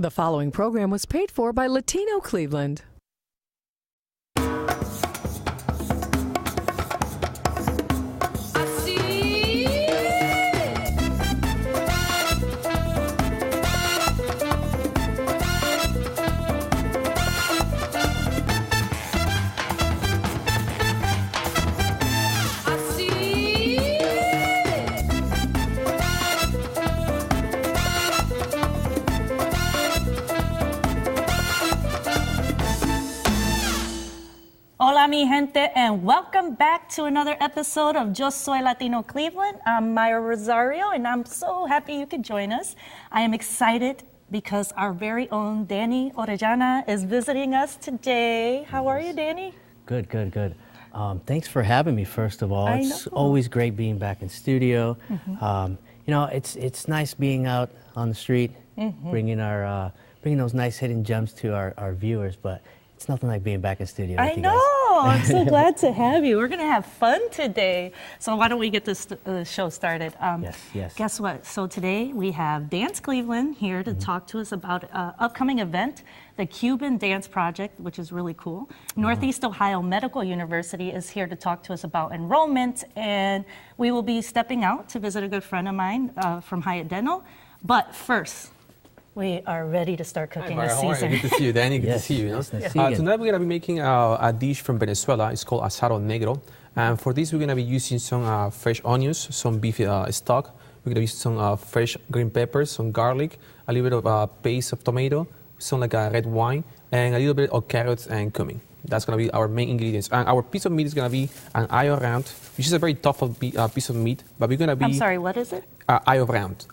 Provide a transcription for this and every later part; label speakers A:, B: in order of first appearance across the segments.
A: The following program was paid for by Latino Cleveland.
B: Hola mi gente, and welcome back to another episode of Yo Soy Latino Cleveland. I'm Maya Rosario, and I'm so happy you could join us. I am excited because our very own Danny Orellana is visiting us today. How are you, Danny?
C: Good. Thanks for having me, first of all. It's always great being back in studio. It's nice being out on the street, bringing those nice hidden gems to our viewers, but it's nothing like being back in studio with you guys.
B: I'm so glad to have you. We're going to have fun today. So why don't we get this show started?
C: Yes.
B: Guess what? So today we have DANCECleveland here to talk to us about an upcoming event, the Cuban Dance Project, which is really cool. Northeast Ohio Medical University is here to talk to us about enrollment, and we will be stepping out to visit a good friend of mine from Hayat Dental. But first, we are ready to start cooking with Cesar.
D: Good to see you, Danny. Good to see you. Tonight we're going to be making a dish from Venezuela. It's called asado negro. And for this, we're going to be using some fresh onions, some beef stock. We're going to use some fresh green peppers, some garlic, a little bit of paste of tomato, some like red wine, and a little bit of carrots and cumin. That's going to be our main ingredients. And our piece of meat is going to be an eye round, which is a very tough piece of meat. But we're going to be...
B: I'm sorry, what is it?
D: Eye of round.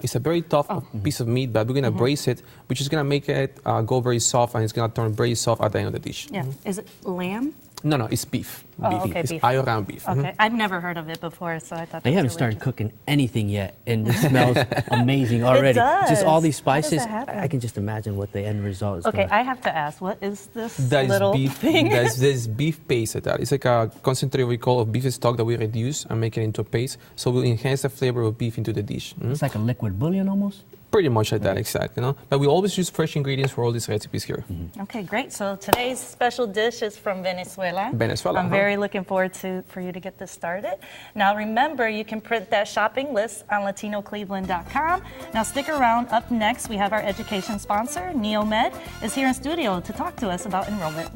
D: It's a very tough piece of meat, but we're going to braise it, which is going to make it go very soft, and it's going to turn very soft at the end of the dish.
B: Yeah. Is it lamb?
D: No, it's beef.
B: Okay,
D: it's
B: beef.
D: eye round beef.
B: Okay, I've never heard of it before, so I thought
C: They haven't started cooking anything yet, and it smells amazing already.
B: It does.
C: Just all these spices.
B: How does that happen?
C: I can just imagine what the end result is.
B: Okay, I have to ask, what is this
D: That
B: little
D: is beef.
B: thing?
D: There's beef paste at that. It's like a concentrated recall of beef stock that we reduce and make it into a paste, so we'll enhance the flavor of beef into the dish.
C: It's like a liquid bouillon almost.
D: Pretty much like that, exactly. But we always use fresh ingredients for all these recipes here.
B: Okay, great. So today's special dish is from Venezuela. I'm very looking forward for you to get this started. Now remember, you can print that shopping list on LatinoCleveland.com. Now stick around. Up next, we have our education sponsor, NeoMed, is here in studio to talk to us about enrollment.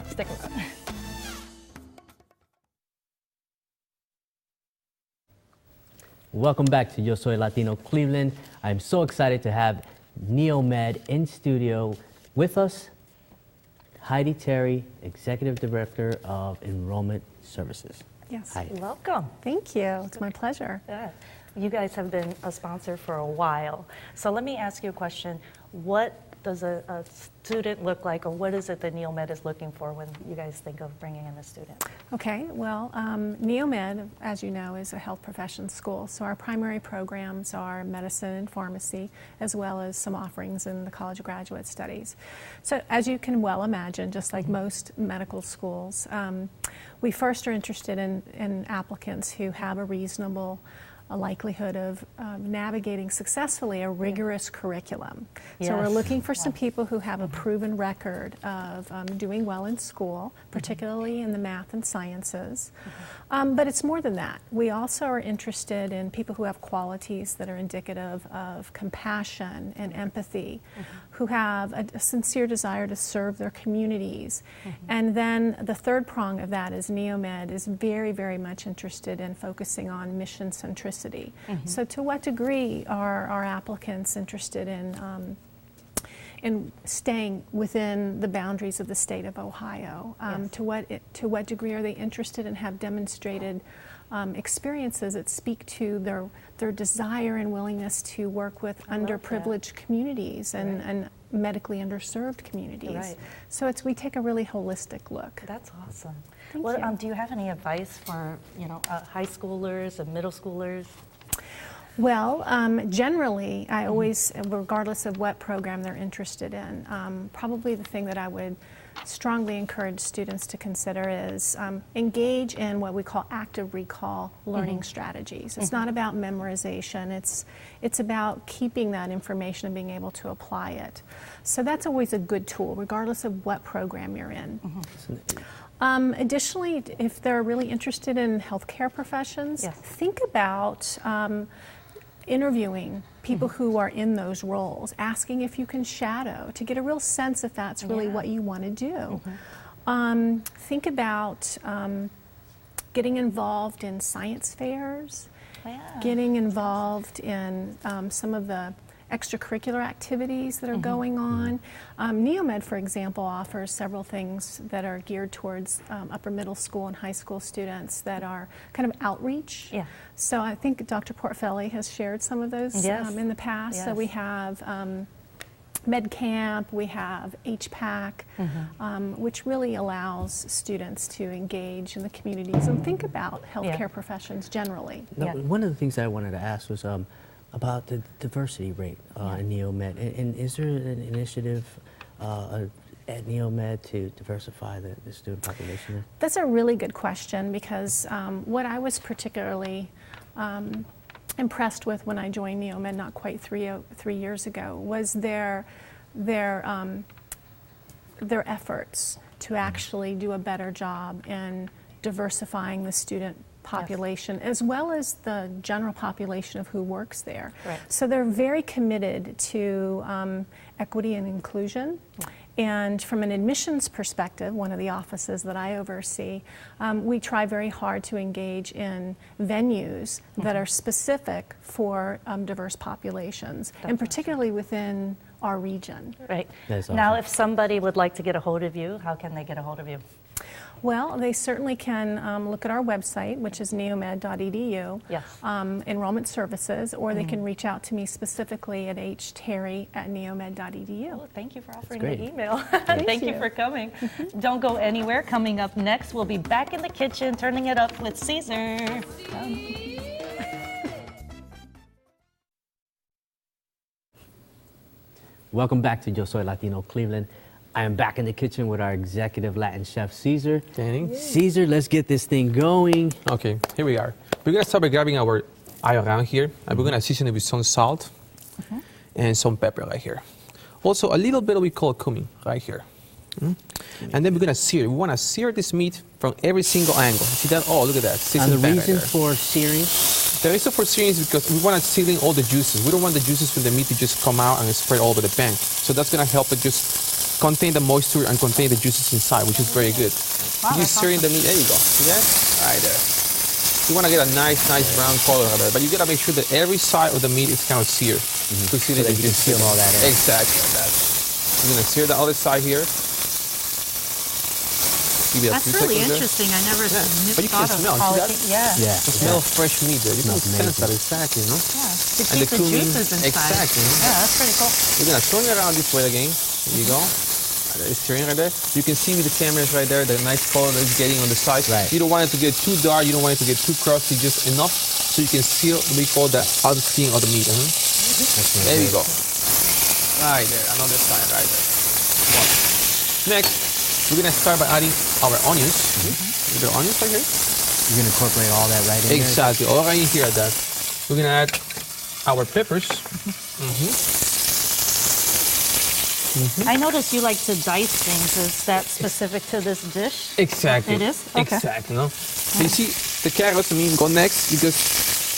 B: Stick around.
C: Welcome back to Yo Soy Latino Cleveland. I'm so excited to have NeoMed in studio with us. Heidi Terry, Executive Director of Enrollment Services.
E: Yes.
C: Hi.
B: Welcome.
E: Thank you. It's my pleasure.
B: Yeah. You guys have been a sponsor for a while. So let me ask you a question. What does a student look like, or what is it that NeoMed is looking for when you guys think of bringing in a student?
E: Okay, well, NeoMed, as you know, is a health professions school. So our primary programs are medicine and pharmacy, as well as some offerings in the College of Graduate Studies. So as you can well imagine, just like most medical schools, we first are interested in applicants who have a reasonable likelihood of navigating successfully a rigorous curriculum.
B: Yes.
E: So we're looking for some people who have a proven record of doing well in school, particularly in the math and sciences. But it's more than that. We also are interested in people who have qualities that are indicative of compassion and empathy, who have a sincere desire to serve their communities. And then the third prong of that is NeoMed is very, very much interested in focusing on mission centricity. So to what degree are our applicants interested in staying within the boundaries of the state of Ohio? To what degree are they interested and have demonstrated experiences that speak to their desire and willingness to work with underprivileged communities and medically underserved communities?
B: Right.
E: So we take a really holistic look.
B: That's awesome.
E: Thank you.
B: Do you have any advice for high schoolers and middle schoolers?
E: Well, generally, I always, regardless of what program they're interested in, probably the thing that I would strongly encourage students to consider is engage in what we call active recall learning strategies. It's not about memorization, it's about keeping that information and being able to apply it. So that's always a good tool, regardless of what program you're in. Additionally, if they're really interested in healthcare professions, think about interviewing people who are in those roles, asking if you can shadow to get a real sense if that's really what you want to do. Think about getting involved in science fairs, getting involved in some of the extracurricular activities that are going on. Neomed, for example, offers several things that are geared towards upper middle school and high school students that are kind of outreach. So I think Dr. Portfelli has shared some of those in the past. So we have Med Camp, we have HPAC, which really allows students to engage in the communities and think about healthcare professions generally.
C: Now, one of the things I wanted to ask was about the diversity rate in Neomed, and is there an initiative at Neomed to diversify the student population there?
E: That's a really good question, because what I was particularly impressed with when I joined Neomed not quite three years ago was their efforts to actually do a better job in diversifying the student population as well as the general population of who works there. So they're very committed to equity and inclusion. And from an admissions perspective, one of the offices that I oversee, we try very hard to engage in venues that are specific for diverse populations, and particularly within our region.
C: Awesome.
B: Now, if somebody would like to get a hold of you, how can they get a hold of you?
E: Well, they certainly can look at our website, which is neomed.edu, enrollment services, or they can reach out to me specifically at hterry@neomed.edu.
B: Oh, thank you for offering the email. Thank you for coming. Don't go anywhere. Coming up next, we'll be back in the kitchen turning it up with Cesar.
C: Welcome back to Yo Soy Latino Cleveland. I am back in the kitchen with our executive Latin chef, Cesar. Cesar, let's get this thing going.
D: Okay, here we are. We're gonna start by grabbing our eye around here, and we're gonna season it with some salt and some pepper right here. Also, a little bit we call cumin right here. And then we're gonna sear. We wanna sear this meat from every single angle. See that? Oh, look at that.
C: And the reason for searing?
D: The reason for searing is because we want to seal in all the juices. We don't want the juices from the meat to just come out and spread all over the pan. So that's gonna help it just contain the moisture and contain the juices inside, which is very good. You're searing the meat. There you go. See that? Right there. You want to get a nice brown color out of it, but you gotta make sure that every side of the meat is kind of seared. To see that you can seal all that in. Exactly like that. We're gonna sear the other side here.
B: That's really interesting. I never
D: but you can smell.
B: how
D: See that?
B: the
D: smell of fresh meat there. You can sense that exactly, you know?
B: to
D: And
B: keep
D: the
B: the
D: cumin,
B: juices inside.
D: exactly.
B: Yeah, that's pretty cool.
D: We're gonna turn it around this way again. There you go. It's searing right there. You can see with the cameras right there, the nice color that it's getting on the sides. You don't want it to get too dark. You don't want it to get too crusty. Just enough so you can seal what we call the outer skin of the meat. There you go. Right there. Another side right there. Wow. Next, we're gonna start by adding our onions. The onions right here.
C: You're gonna incorporate all that right in
D: Exactly. All right in here at that. We're gonna add our peppers.
B: I notice you like to dice things. Is that specific to this dish?
D: Exactly.
B: It is? Okay.
D: Exactly. No? So you see, the carrots, go next because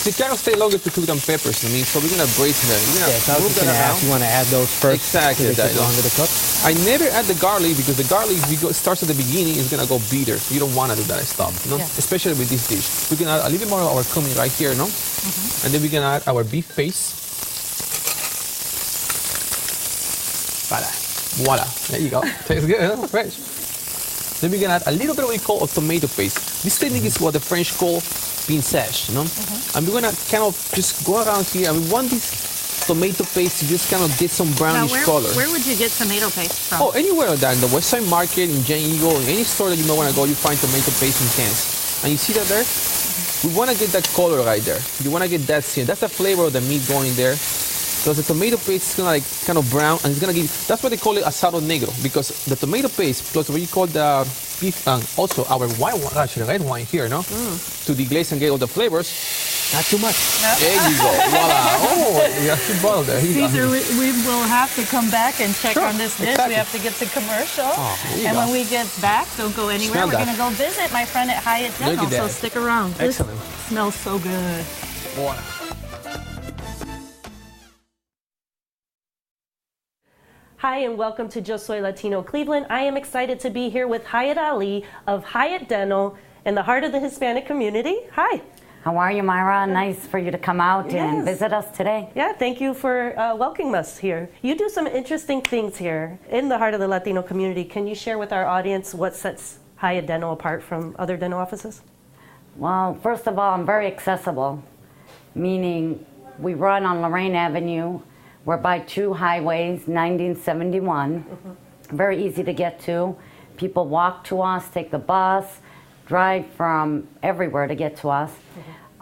D: the carrots take longer to cook than peppers. So we're gonna braise them.
C: So move that around. You want to add those first.
D: Exactly.
C: So they take longer to cook.
D: I never add the garlic because the garlic, if it starts at the beginning, it's gonna go bitter. You don't want to do that stuff, especially with this dish. We're gonna add a little bit more of our cumin right here, no? And then we're gonna add our beef paste. Voila. There you go. Tastes good, huh? Fresh. Then we're gonna add a little bit of what we call a tomato paste. This technique is what the French call pinçage, And we're gonna kind of just go around here, and we want this tomato paste to just kind of get some brownish color.
B: Where would you get tomato paste from?
D: Oh, anywhere like that. In the West Side Market, in Jan Eagle, in any store that you might want to go, you find tomato paste in cans. And you see that there? We want to get that color right there. You want to get that scene. That's the flavor of the meat going there. Because the tomato paste is gonna like kind of brown, and it's gonna give. That's why they call it asado negro, because the tomato paste plus what you call the beef, and also our white wine, actually red wine here, no, to deglaze and get all the flavors.
C: Not too much.
D: There you go. Voila. Oh, you have to boil there.
B: Caesar, we will have to come back and check on this dish.
D: Exactly.
B: We have to get to commercial.
D: Oh,
B: and when we get back, don't go anywhere.
D: Smell
B: We're
D: that.
B: going to go visit my friend at Hayat
D: Look
B: Dental,
D: at
B: so
D: that.
B: stick around.
D: Excellent.
B: This smells so good.
D: Voila.
B: Hi, and welcome to Yo Soy Latino Cleveland. I am excited to be here with Hayat Ali of Hayat Dental in the heart of the Hispanic community. Hi.
F: How are you, Myra? Nice for you to come out and
B: Yes.
F: visit us today.
B: Yeah, thank you for welcoming us here. You do some interesting things here in the heart of the Latino community. Can you share with our audience what sets Hayat Dental apart from other dental offices?
F: Well, first of all, I'm very accessible, meaning we run on Lorraine Avenue. We're by 2 highways, 90 and 71. Very easy to get to. People walk to us, take the bus, drive from everywhere to get to us.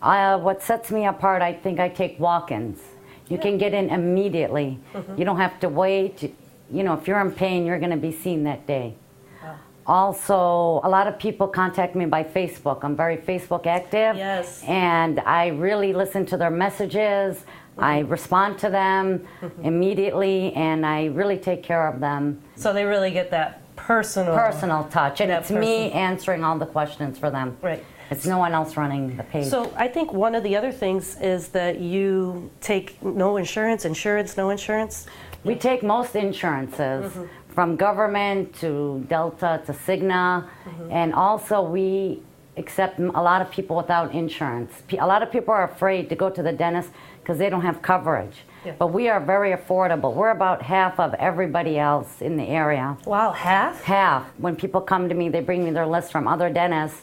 F: What sets me apart, I think I take walk-ins. You can get in immediately. You don't have to wait. You know, if you're in pain, you're going to be seen that day. Also, a lot of people contact me by Facebook. I'm very Facebook active.
B: Yes.
F: And I really listen to their messages. I respond to them immediately, and I really take care of them.
B: So they really get that personal
F: Personal touch, and
B: That
F: it's me
B: person.
F: answering all the questions for them.
B: Right.
F: It's no one else running the page.
B: So I think one of the other things is that you take no insurance, no insurance.
F: We take most insurances, from government to Delta to Cigna, and also we accept a lot of people without insurance. A lot of people are afraid to go to the dentist because they don't have coverage.
B: Yeah.
F: But we are very affordable. We're about half of everybody else in the area.
B: Wow, half?
F: Half. When people come to me, they bring me their list from other dentists,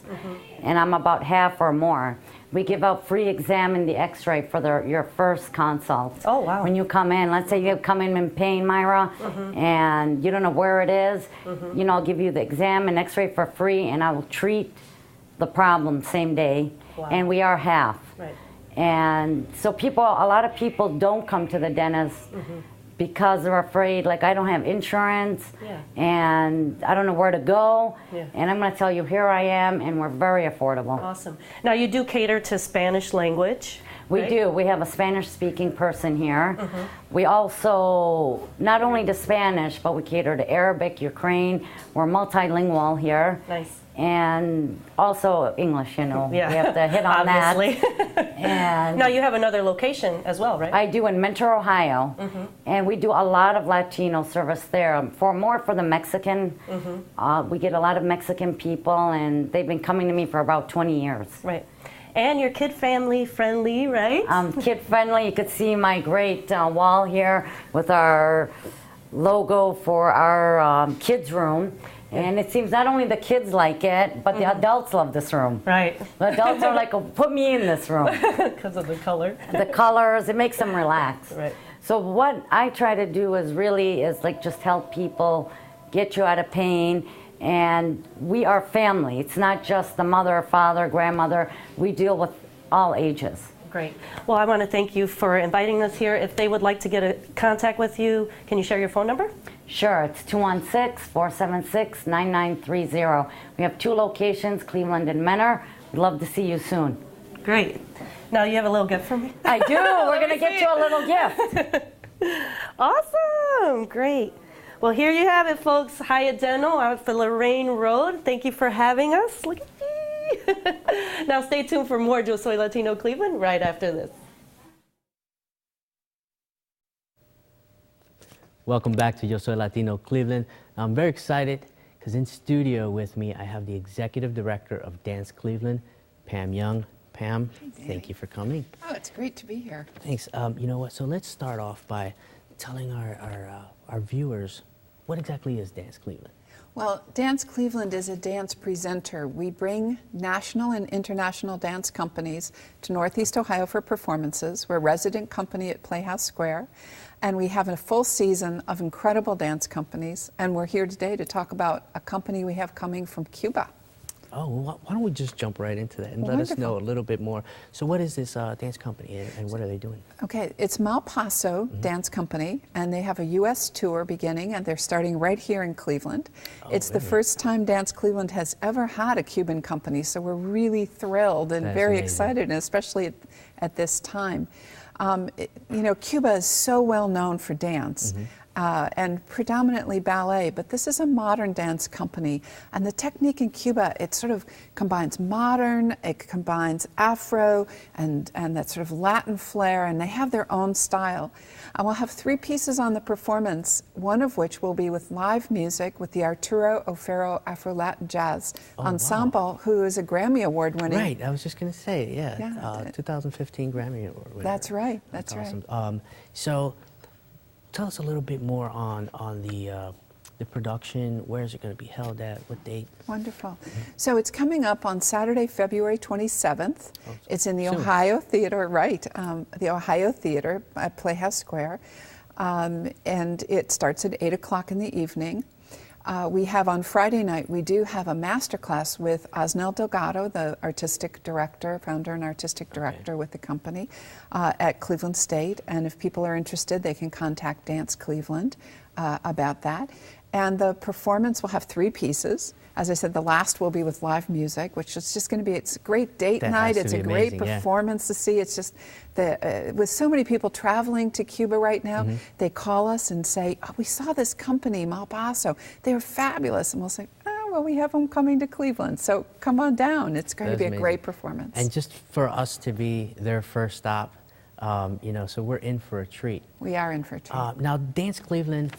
F: and I'm about half or more. We give out free exam and the x-ray for your first consult.
B: Oh, wow.
F: When you come in, let's say you come in pain, Myra, and you don't know where it is, you know, I'll give you the exam and x-ray for free, and I will treat the problem same day.
B: Wow.
F: And we are half.
B: Right.
F: And so a lot of people don't come to the dentist because they're afraid, like, I don't have insurance, and I don't know where to go.
B: Yeah.
F: And I'm going to tell you, here I am, and we're very affordable.
B: Awesome. Now you do cater to Spanish language.
F: We
B: right?
F: do. We have a Spanish-speaking person here. We also, not only to Spanish, but we cater to Arabic, Ukraine. We're multilingual here.
B: Nice.
F: And also English, you know.
B: Yeah.
F: We have to hit on
B: Obviously.
F: that. And
B: Now you have another location as well, right?
F: I do in Mentor, Ohio, and we do a lot of Latino service there. More for the Mexican. We get a lot of Mexican people, and they've been coming to me for about 20 years.
B: Right. And you're kid family friendly, right?
F: Kid friendly. You could see my great wall here with our logo for our kids room. And it seems not only the kids like it, but the adults love this room.
B: Right.
F: The adults are like, oh, put me in this room.
B: Because of the color.
F: The colors, it makes them relax.
B: Right.
F: So what I try to do is like just help people get you out of pain. And we are family. It's not just the mother, father, grandmother. We deal with all ages.
B: Great. Well, I want to thank you for inviting us here. If they would like to get in contact with you, can you share your phone number?
F: Sure, it's 216-476-9930. We have 2 locations, Cleveland and Menor. We'd love to see you soon.
B: Great. Now you have a little gift for me?
F: I do. We're going to get you a little gift.
B: Awesome. Great. Well, here you have it, folks. Hayat Dental out for Lorraine Road. Thank you for having us. Look at me. Now stay tuned for more Yo Soy Latino Cleveland right after this.
C: Welcome back to Yo Soy Latino Cleveland. I'm very excited because in studio with me I have the Executive Director of DANCECleveland, Pam Young. Pam, thank you for coming.
G: Oh, it's great to be here.
C: Thanks. You know what? So let's start off by telling our viewers what exactly is DANCECleveland.
G: Well, DANCECleveland is a dance presenter. We bring national and international dance companies to Northeast Ohio for performances. We're a resident company at Playhouse Square, and we have a full season of incredible dance companies. And we're here today to talk about a company we have coming from Cuba.
C: Oh, well, why don't we just jump right into that and let us know a little bit more. So what is this dance company and what are they doing?
G: Okay, it's Malpaso Dance Company, and they have a U.S. tour beginning, and they're starting right here in Cleveland. It's the first time DANCECleveland has ever had a Cuban company, so we're really thrilled and very excited, and especially at this time. You know, Cuba is so well known for dance. And predominantly ballet, but this is a modern dance company. And the technique in Cuba, it sort of combines modern, it combines Afro, and that sort of Latin flair, and they have their own style. And we'll have 3 pieces on the performance, one of which will be with live music with the Arturo Afro-Latin Jazz Ensemble, who is a Grammy Award winning.
C: Right, I was just going to say, 2015 Grammy Award winner.
G: That's right, that's
C: awesome.
G: right.
C: So tell us a little bit more on the production. Where is it going to be held at? What date?
G: Wonderful. So it's coming up on Saturday, February 27th. It's in the Ohio Theater, right? The Ohio Theater at Playhouse Square. And it starts at 8 o'clock in the evening. We have on Friday night, we do have a master class with Osnel Delgado, the artistic director, founder and artistic director with the company at Cleveland State. And if people are interested, they can contact DANCECleveland about that. And the performance will have 3 pieces. As I said, the last will be with live music, which is just going to be, it's a great date night. It's a great performance to see. It's just, with so many people traveling to Cuba right now, they call us and say, oh, we saw this company, Malpaso. They're fabulous. And we'll say, oh, well, we have them coming to Cleveland. So come on down. It's going to be a great performance.
C: And just for us to be their first stop, you know, so we're in for a treat.
G: We are in for a treat.
C: Now, DANCECleveland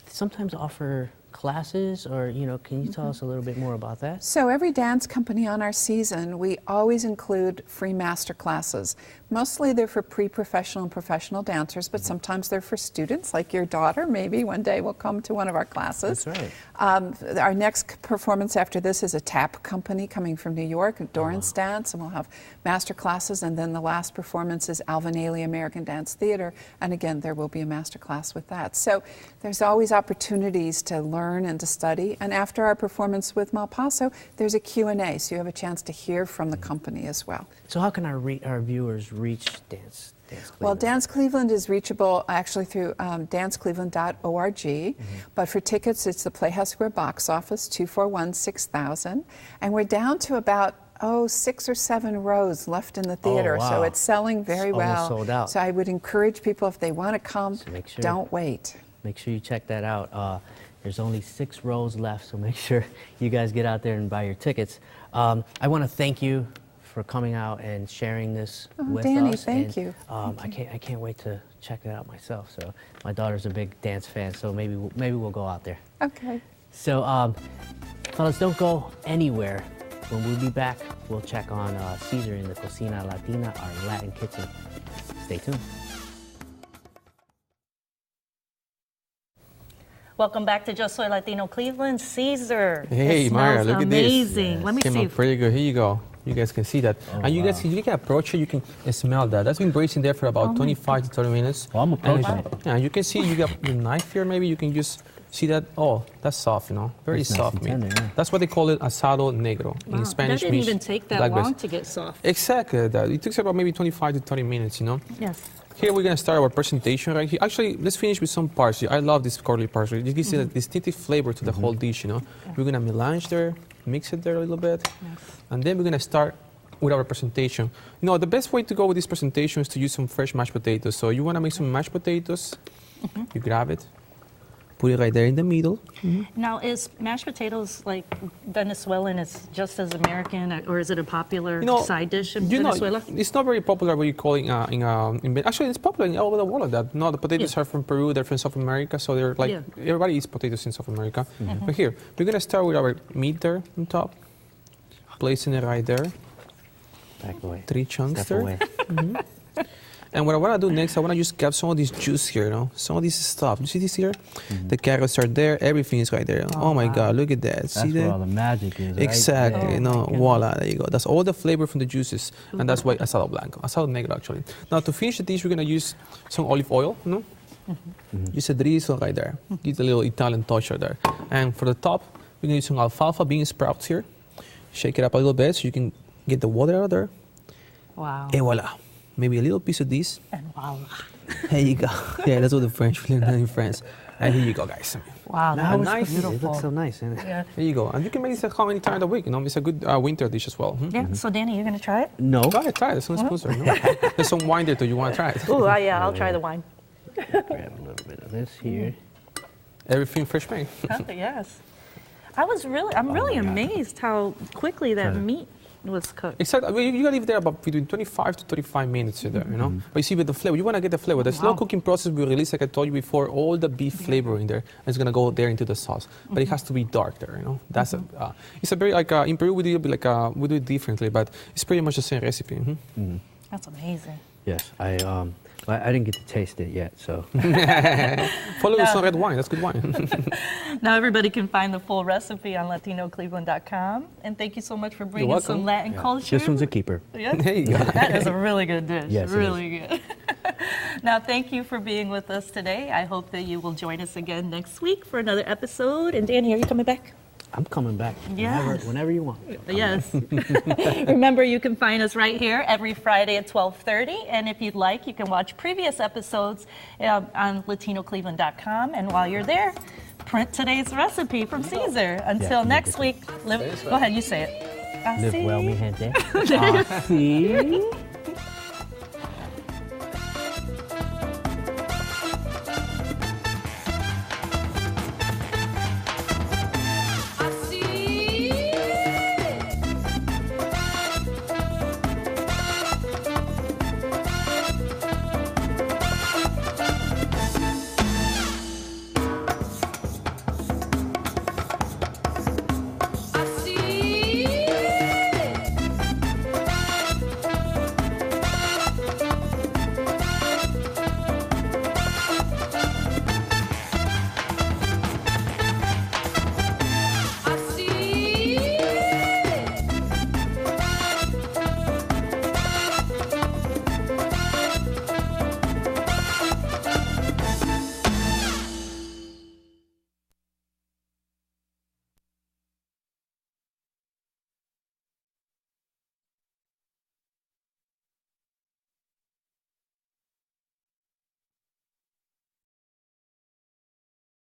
C: sometimes offer classes, or, you know, can you tell us a little bit more about that?
G: So every dance company on our season, we always include free master classes. Mostly they're for pre-professional and professional dancers, but sometimes they're for students, like your daughter maybe one day will come to one of our classes.
C: That's right.
G: Our next performance after this is a tap company coming from New York, Dorrance Dance, and we'll have master classes, and then the last performance is Alvin Ailey American Dance Theater, and again there will be a master class with that. So there's always opportunities to learn and to study, and after our performance with Malpaso, there's a Q&A, so you have a chance to hear from the company as well.
C: So how can our viewers reach DANCECleveland?
G: Well, DANCECleveland is reachable actually through dancecleveland.org, but for tickets it's the Playhouse Square box office, 241-6000, and we're down to about 6 or 7 rows left in the theater, so it's selling very well.
C: Sold out.
G: So I would encourage people, if they want to come, don't wait.
C: Make sure you check that out. There's only 6 rows left, so make sure you guys get out there and buy your tickets. I want to thank you for coming out and sharing this with
G: Danny,
C: us.
G: thank you.
C: I can't wait to check it out myself. So my daughter's a big dance fan, so maybe we'll go out there.
G: Okay.
C: So fellas, don't go anywhere. When we'll be back, we'll check on Cesar in the Cocina Latina, our Latin kitchen. Stay tuned.
B: Welcome back to Yo Soy Latino Cleveland. Cesar.
D: Hey, Mara, look at this.
B: Amazing. Let me
D: Came
B: see.
D: out pretty good. Here you go. You guys can see that. And you guys, if you can approach it, you can smell that. That's been braising there for about 25 to 30 minutes.
C: Well, I'm approaching.
D: Yeah, you can see you got the knife here. Maybe you can just see that. Oh, that's soft, you know, very soft meat.
C: Tender,
D: That's what they call it, asado negro. In Spanish
B: that didn't
D: means
B: even take that
D: black
B: long
D: breast.
B: to get soft.
D: Exactly that. It takes about maybe 25 to 30 minutes, you know.
B: Yes.
D: Here we're gonna start our presentation right here. Actually, let's finish with some parsley. I love this curly parsley. It gives a distinctive flavor to the whole dish, you know. We're gonna melange there, mix it there a little bit, and then we're gonna start with our presentation. You know, the best way to go with this presentation is to use some fresh mashed potatoes. So you wanna make some mashed potatoes, you grab it, put it right there in the middle.
B: Now, is mashed potatoes like Venezuelan? It's just as American, or is it a popular side dish in Venezuela?
D: It's not very popular what you call it actually it's popular in all over the world. That no, the potatoes are from Peru, they're from South America, so they're like everybody eats potatoes in South America. But here we're gonna start with our meat there on top, placing it right there.
C: Back away.
D: 3 chunks
C: Step
D: there.
C: away.
D: And what I want to do next, I want to just grab some of this juice here, you know, some of this stuff. You see this here? The carrots are there, everything is right there. Oh my God, look at that.
C: That's
D: see
C: where
D: that?
C: all the magic is.
D: Exactly,
C: right?
D: you know, voila, there you go. That's all the flavor from the juices, and that's why asado blanco, asado negro actually. Now to finish the dish, we're gonna use some olive oil, you know? Just a drizzle right there. Give a little Italian touch right there. And for the top, we're gonna use some alfalfa bean sprouts here. Shake it up a little bit so you can get the water out of there.
B: Wow.
D: Et voila. Maybe a little piece of this.
B: And voila.
D: There you go. Yeah, that's what the French learned in France. And here you go, guys.
B: Wow,
C: Now
B: that
C: it's
B: was beautiful.
C: It looks so nice, isn't it?
B: Yeah.
D: There you go. And you can make this at home any time of the week. It's a good winter dish as well.
B: Yeah. So Danny, you're gonna try it?
C: No.
D: Try it. There's some sponsor. There's some wine there too. You want to try it?
B: Oh, yeah. I'll try the wine.
C: Grab a little bit of this here.
D: Everything fresh made.
B: Yes. I'm really amazed how quickly that meat was cooked.
D: Exactly. I mean, you gotta leave it there about between 25 to 35 minutes in there, you know? But you see with the flavor, you wanna get the flavor. The slow cooking process will release, like I told you before, all the beef flavor in there. And it's gonna go there into the sauce. But it has to be dark there, you know? That's it's a very, in Peru we do it differently, but it's pretty much the same recipe.
B: That's amazing.
C: Yes, I didn't get to taste it yet, so.
D: Follow some red wine, that's good wine.
B: Now everybody can find the full recipe on LatinoCleveland.com. And thank you so much for bringing some Latin culture.
C: This one's a keeper.
B: Yeah.
D: There you go.
B: That is a really good dish.
C: Yes,
B: really good. Now, thank you for being with us today. I hope that you will join us again next week for another episode. And Danny, are you coming back?
C: I'm coming back whenever you want.
B: Yes. Remember, you can find us right here every Friday at 12:30. And if you'd like, you can watch previous episodes on LatinoCleveland.com. And while you're there, print today's recipe from Cesar. Until next week, go ahead, you say it.
C: Live well, mi gente. See?